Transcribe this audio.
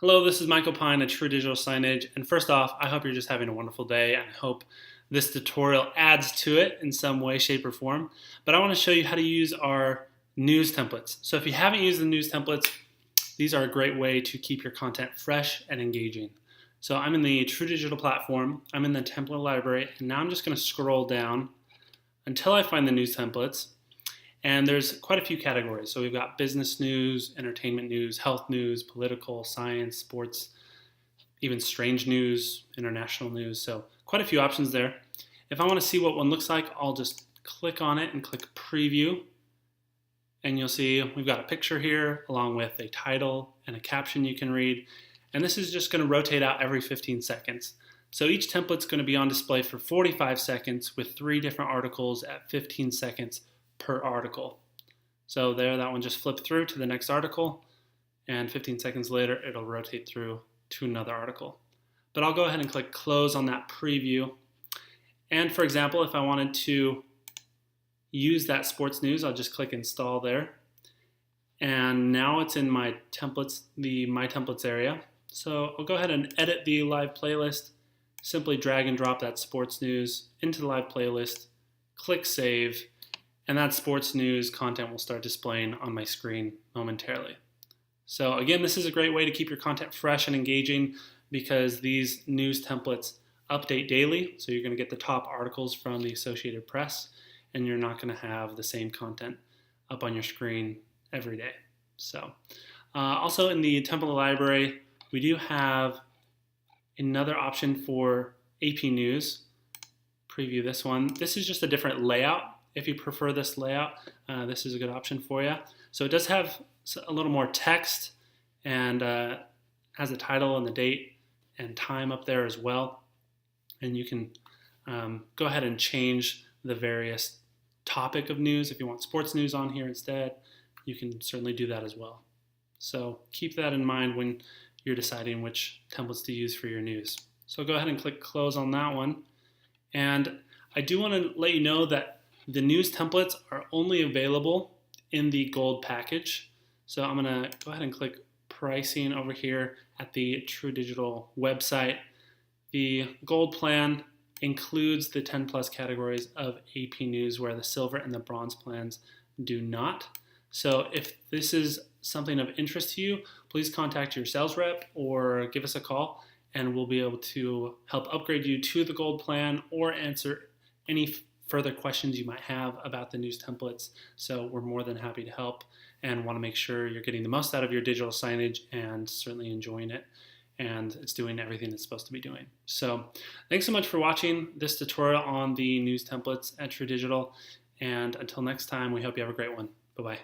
Hello, this is Michael Pine at truDigital Signage. And first off, I hope you're just having a wonderful day, and I hope this tutorial adds to it in some way, shape, or form. But I want to show you how to use our news templates. So if you haven't used the news templates, these are a great way to keep your content fresh and engaging. So I'm in the truDigital platform, I'm in the template library, and now I'm just going to scroll down until I find the news templates. And there's quite a few categories. So we've got business news, entertainment news, health news, political, science, sports, even strange news, international news. So quite a few options there. If I want to see what one looks like, I'll just click on it and click preview. And you'll see we've got a picture here along with a title and a caption you can read. And this is just going to rotate out every 15 seconds. So each template's going to be on display for 45 seconds with 3 different articles at 15 seconds per article. So there, that one just flipped through to the next article, and 15 seconds later it'll rotate through to another article. But I'll go ahead and click close on that preview. And for example, if I wanted to use that sports news, I'll just click install there. And now it's in my templates, the My Templates area. So I'll go ahead and edit the live playlist, simply drag and drop that sports news into the live playlist, click save, and that sports news content will start displaying on my screen momentarily. So again, this is a great way to keep your content fresh and engaging because these news templates update daily. So you're going to get the top articles from the Associated Press, and you're not going to have the same content up on your screen every day. So also in the template library, we do have another option for AP News. Preview this one. This is just a different layout. If you prefer this layout, this is a good option for you. So it does have a little more text and has the title and the date and time up there as well. And you can go ahead and change the various topic of news. If you want sports news on here instead, you can certainly do that as well. So keep that in mind when you're deciding which templates to use for your news. So go ahead and click close on that one. And I do want to let you know that the news templates are only available in the gold package. So I'm going to go ahead and click pricing over here at the truDigital website. The gold plan includes the 10 plus categories of AP News, where the silver and the bronze plans do not. So if this is something of interest to you, please contact your sales rep or give us a call, and we'll be able to help upgrade you to the gold plan or answer any further questions you might have about the news templates. So we're more than happy to help and want to make sure you're getting the most out of your digital signage and certainly enjoying it, and it's doing everything it's supposed to be doing. So thanks so much for watching this tutorial on the news templates at truDigital, and until next time, we hope you have a great one. Bye-bye.